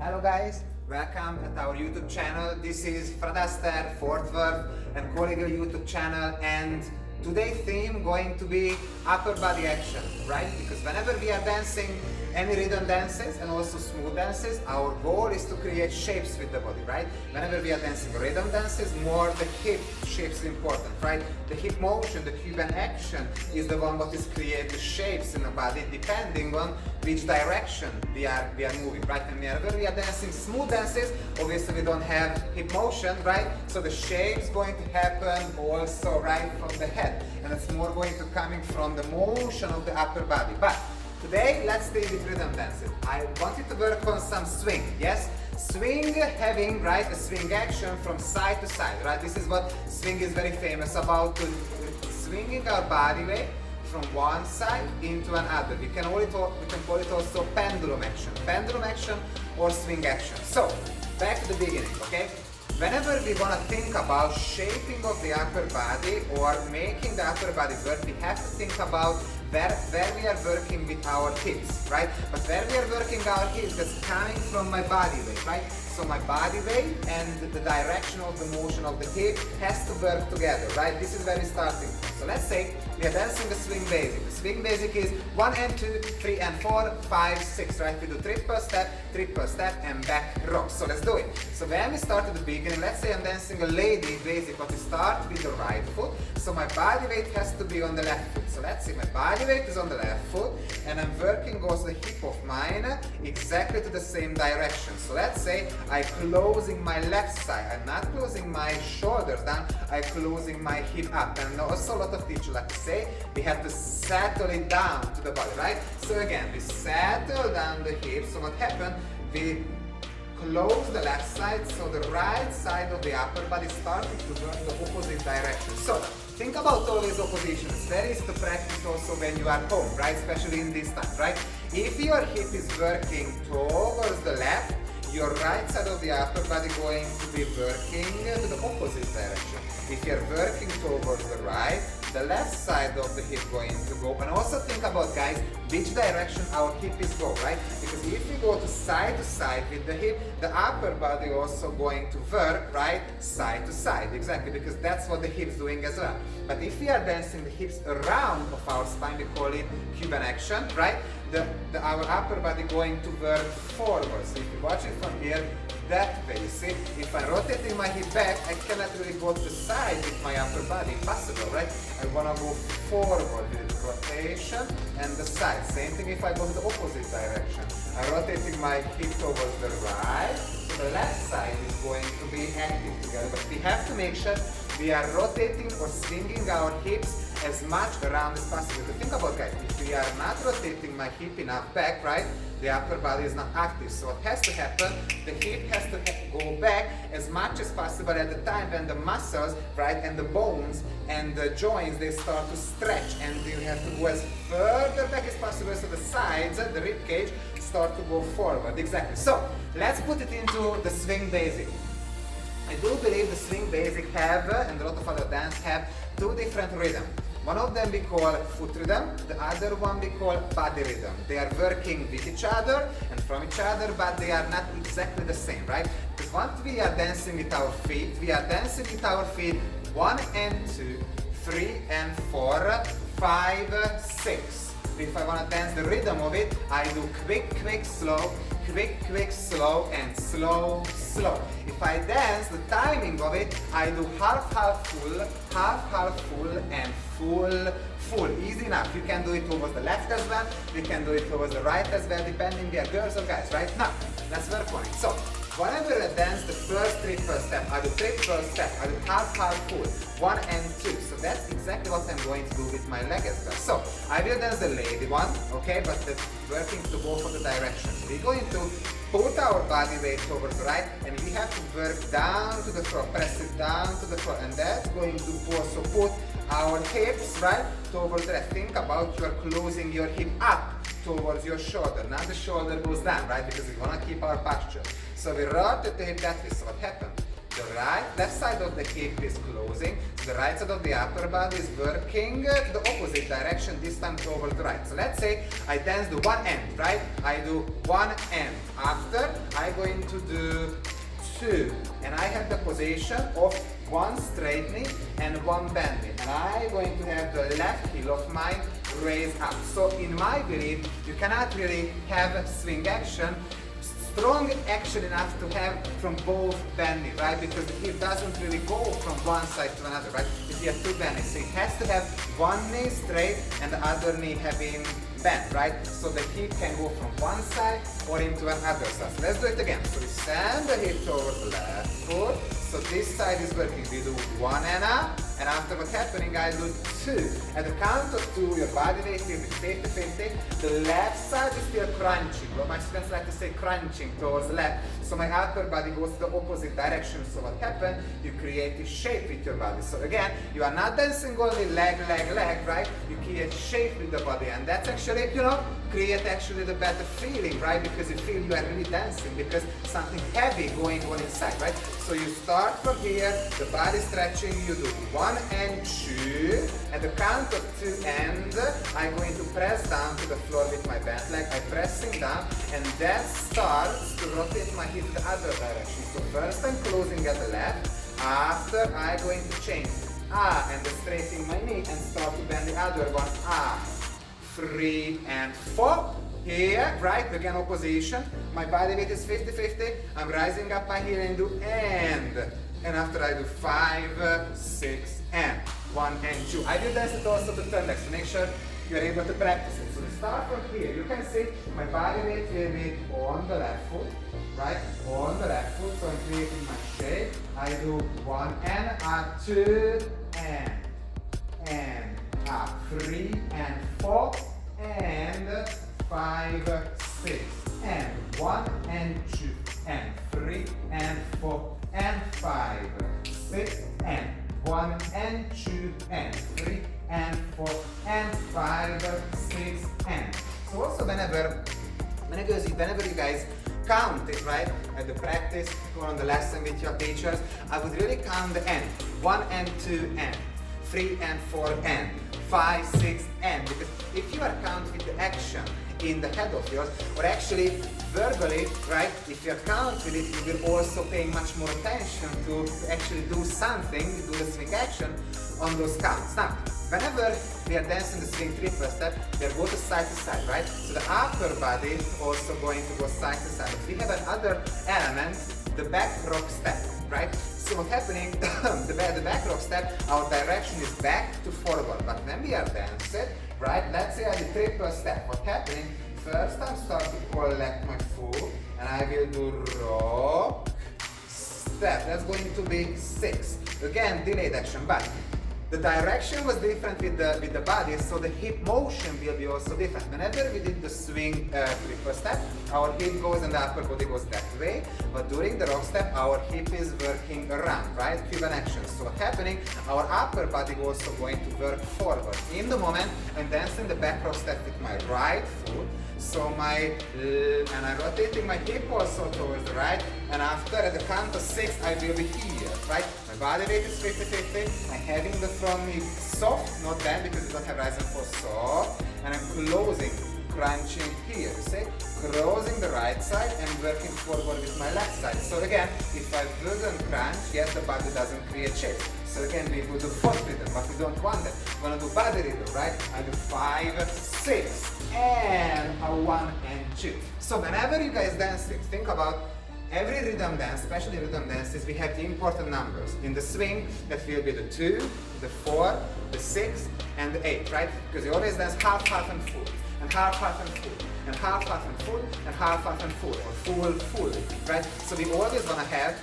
Hello guys, welcome at our YouTube channel. This is Fred Astaire, Fort Worth and Colleague YouTube channel, and today's theme going to be upper body action, right? Because whenever we are dancing any rhythm dances and also smooth dances, our goal is to create shapes with the body, right? Whenever we are dancing rhythm dances, more the hip shapes is important, right? The hip motion, the Cuban action is the one that is creating shapes in the body depending on which direction we are moving, right? And whenever we are dancing smooth dances, obviously we don't have hip motion, right? So the shape's going to happen also right from the head, and it's more going to coming from the motion of the upper body. But today, let's stay with rhythm dancing. I wanted to work on some swing, yes? Swing having, right, a swing action from side to side, right? This is what swing is very famous about, swinging our body weight from one side into another. We can call it also pendulum action or swing action. So, back to the beginning, okay? Whenever we want to think about shaping of the upper body or making the upper body work, we have to think about where we are working with our hips, right? But where we are working our hips, that's coming from my body weight, right? So my body weight and the direction of the motion of the hip has to work together, right? This is where we're starting from. So let's say we are dancing the swing basic. The swing basic is 1 and 2, 3 and 4, 5, 6, right? We do triple step and back rock. So let's do it. So when we start at the beginning, let's say I'm dancing a lady basic, but we start with the right foot. So my body weight has to be on the left foot. So let's see, my body weight is on the left foot and I'm working also the hip of mine exactly to the same direction. So let's say I'm closing my left side. I'm not closing my shoulders down, I'm closing my hip up. And also a lot of teachers like to say we have to settle it down to the body, right? So again, we settle down the hip. So what happened? We close the left side, so the right side of the upper body starting to work the opposite direction. So think about always opposition. It's very easy to practice also when you are home, right? Especially in this time, right? If your hip is working towards the left, your right side of the upper body going to be working to the opposite direction. If you're working towards the right, the left side of the hip going to go. And also think about, guys, which direction our hip is go, right? Because if we go to side with the hip, the upper body also going to work, right, side to side, exactly, because that's what the hip's doing as well. But if we are dancing the hips around of our spine, we call it Cuban action, right? Our upper body going to work forward. So if you watch it from here, that way, you see, if I'm rotating my hip back, I cannot really go to the side with my upper body, impossible, right? I want to go forward with the rotation and the side. Same thing if I go to the opposite direction. I'm rotating my hip towards the right, so the left side is going to be active together. But we have to make sure we are rotating or swinging our hips as much around as possible. But think about, guys, if we are not rotating my hip enough back, right, the upper body is not active. So what has to happen, the hip has to go back as much as possible at the time when the muscles, right, and the bones and the joints, they start to stretch, and you have to go as further back as possible so the sides, the rib cage, start to go forward. Exactly. So let's put it into the swing basic. I do believe the swing basic have, and a lot of other dance have, two different rhythms. One of them we call foot rhythm, the other one we call body rhythm. They are working with each other and from each other, but they are not exactly the same, right? Because once we are dancing with our feet, we are dancing with our feet 1 and 2, 3 and 4, 5, 6. If I want to dance the rhythm of it, I do quick, slow, quick, slow, and slow, slow. If I dance the timing of it, I do half, full, and full. Easy enough. You can do it towards the left as well. You can do it towards the right as well, depending if you are girls or guys, right? Now, let's work on it. So, whenever I dance the first triple step, I do triple step, I do half, full, 1 and 2. So that's exactly what I'm going to do with my leg as well. So I will dance the lady one, okay, but that's working to both of the directions. We're going to put our body weight towards the right, and we have to work down to the floor, press it down to the floor, and that's going to also put our hips, right, towards the left. Think about you're closing your hip up towards your shoulder. Now the shoulder goes down, right, because we want to keep our posture. So we rotate the hip that way. So what happened? The left side of the hip is closing, so the right side of the upper body is working the opposite direction, this time toward the right. So let's say I dance the one end, right? I do one end. After I'm going to do 2. And I have the position of one straight knee and one bend knee. And I'm going to have the left heel of mine raised up. So in my belief, you cannot really have a swing action, strong action enough to have from both bend knee, right? Because the hip doesn't really go from one side to another, right? If you have 2 bend knees, so it has to have one knee straight and the other knee having bend, right? So the hip can go from one side or into another side. So let's do it again. So we send the hip toward the left foot. So this side is working. We do 1 and up, and after what's happening, I do 2. At the count of 2, your body weight will be 50-50. The left side is still crunching. Well, my students like to say crunching towards the left. So my upper body goes the opposite direction. So what happens? You create a shape with your body. So again, you are not dancing only leg, leg, leg, right? You create shape with the body, and that's actually, create actually the better feeling, right? Because you feel you are really dancing because something heavy going on inside, right? So you start from here, the body stretching, you do 1 and 2. At the count of 2 and I'm going to press down to the floor with my bent leg. I'm pressing down, and that starts to rotate my hip the other direction. So first I'm closing at the left, after I'm going to change and straightening my knee and start to bend the other one. 3 and 4. Here, right, again opposition. My body weight is 50-50. I'm rising up my heel and do and after I do 5, 6, and 1 and 2. I will dance it also to turn legs, so make sure you're able to practice it. So we start from here. You can see my body weight will be on the left foot, right? On the left foot, so I'm creating my shape. I do 1 and 2 and 3 and 4 and 5, 6 and 1 and 2 and 3 and 4 and 5, 6 and 1 and 2 and 3 and 4 and 5, 6 and. So also whenever you guys count it, right, at the practice or on the lesson with your teachers, I would really count the end. 1 and 2 and 3 and 4 and 5, 6 and, because if you are counting with the action in the head of yours, or actually verbally, right, if you are counting it, you will also pay much more attention to actually do something, do the swing action on those counts. Now, whenever we are dancing the swing triple step, we are going to side, right? So the upper body also going to go side to side. We have another element, the back rock step, right? So what's happening, the back rock step, our direction is back to forward. But when we are dancing, right, let's say I do triple step. What's happening? First I'm starting to collect my foot, and I will do rock, step. That's going to be 6. Again, delayed action, but the direction was different with the body, so the hip motion will be also different. Whenever we did the swing triple step, our hip goes and the upper body goes that way, but during the rock step, our hip is working around, right? Cuban action. So what's happening? Our upper body also going to work forward. In the moment, I'm dancing the back rock step with my right foot, so and I'm rotating my hip also towards the right, and after at the count of 6, I will be here, right? My body weight is 50-50. I'm having the front knee soft, not bend because we don't have rise and fall, soft, and I'm closing, crunching here, you see? Closing the right side and working forward with my left side. So again, if I wouldn't crunch, yes, the body doesn't create shape. So again, we would do foot rhythm, but we don't want that. We want to do body rhythm, right? I do 5, 6, and a 1 and 2. So whenever you guys dance things, think about every rhythm dance, especially rhythm dances, we have the important numbers. In the swing, that will be the 2, the 4, the 6, and the 8, right? Because you always dance half, half, and full, and half, half, and full, and half, half, and full, and half, half, and full, or full, full, right? So we always want to have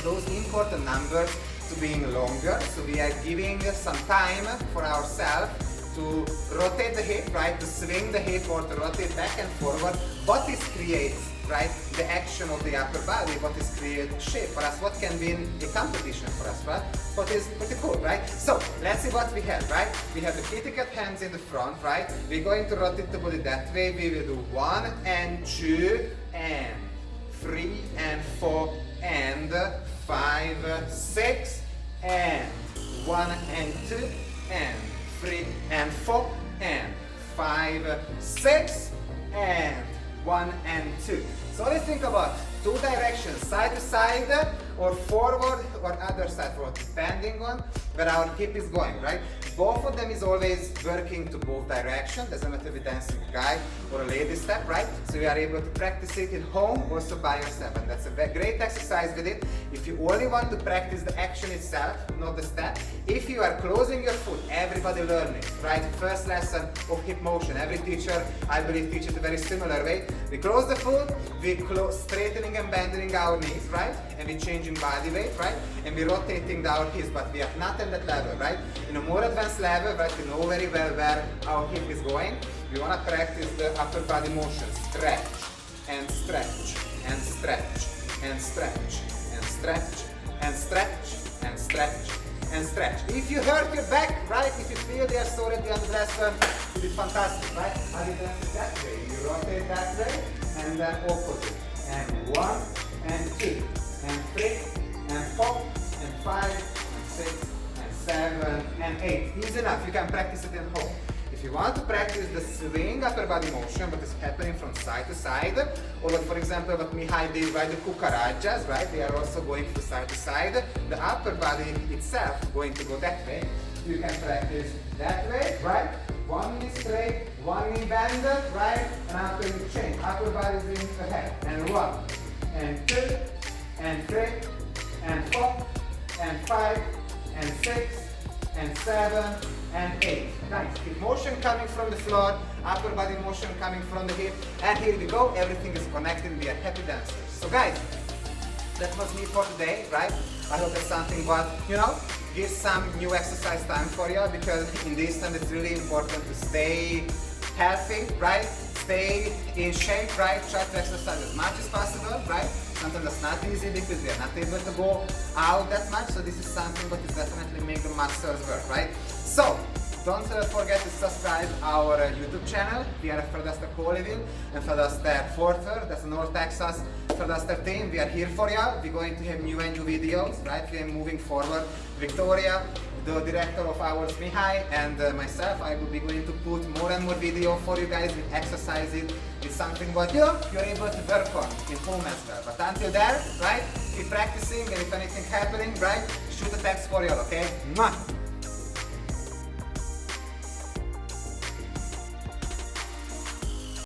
those important numbers to being longer, so we are giving some time for ourselves to rotate the hip, right, to swing the hip or to rotate back and forward. What this creates, right, the action of the upper body, what is create shape for us, what can be in a competition for us, right, what is pretty cool, right? So let's see what we have, right? We have the kitty cat hands in the front, right? We're going to rotate the body that way. We will do 1 and 2 and 3 and 4 and 5, 6 and 1 and 2 and 3 and 4 and 5, 6 and 1 and 2. So let's think about two directions, side to side or forward or other side forward, depending on where our hip is going, right? Both of them is always working to both directions. Doesn't matter if you're dancing a guy or a lady step, right? So you are able to practice it at home, also by yourself, and that's a great exercise with it. If you only want to practice the action itself, not the step, if you are closing your foot, everybody learning, right? First lesson of hip motion, every teacher, I believe, teaches a very similar way. We close the foot, we close, straightening and bending our knees, right? And we changing body weight, right? And we rotating our hips, but we are not at that level, right? In a more advanced level, right, we know very well where our hip is going. We want to practice the upper body motion, stretch and stretch and stretch and stretch and stretch and stretch and stretch and stretch. If you hurt your back, right, if you feel they are sore at the end of the lesson, you did fantastic, right? How do you dance it that way? You rotate that way and then opposite. And 1 and 2 and 3 and 4 and 5 and 6 and 7 and 8. Easy enough, you can practice it at home. If you want to practice the swing upper body motion, but it's happening from side to side, or what, for example, what Mihai did, right, the kukarajas, right, they are also going from side to side, the upper body itself going to go that way. You can practice that way, right, one knee straight, one knee bend, right, and after you change, upper body is in ahead, and 1, and 2, and 3, and 4, and 5, and 6, and 7, and 8. Nice. Hip motion coming from the floor, upper body motion coming from the hip, and here we go. Everything is connected. We are happy dancers. So guys, that was me for today, right? I hope that's something what, give some new exercise time for you, because in this time it's really important to stay healthy, right? Stay in shape, right? Try to exercise as much as possible, right? Sometimes that's not easy because we are not able to go out that much, so this is something that is definitely make the muscles work, right? So, don't forget to subscribe our YouTube channel. We are Fradaster Colleyville and Fradaster Fort Worth. That's North Texas Fradaster team. We are here for you. We're going to have new and new videos, right? We are moving forward. Victoria, the director of ours, Mihai, and myself, I will be going to put more and more video for you guys with exercises. It's something what you're able to work on in home as well. But until there, right, keep practicing, and if anything happening, right, shoot a text for you, okay? Mwah!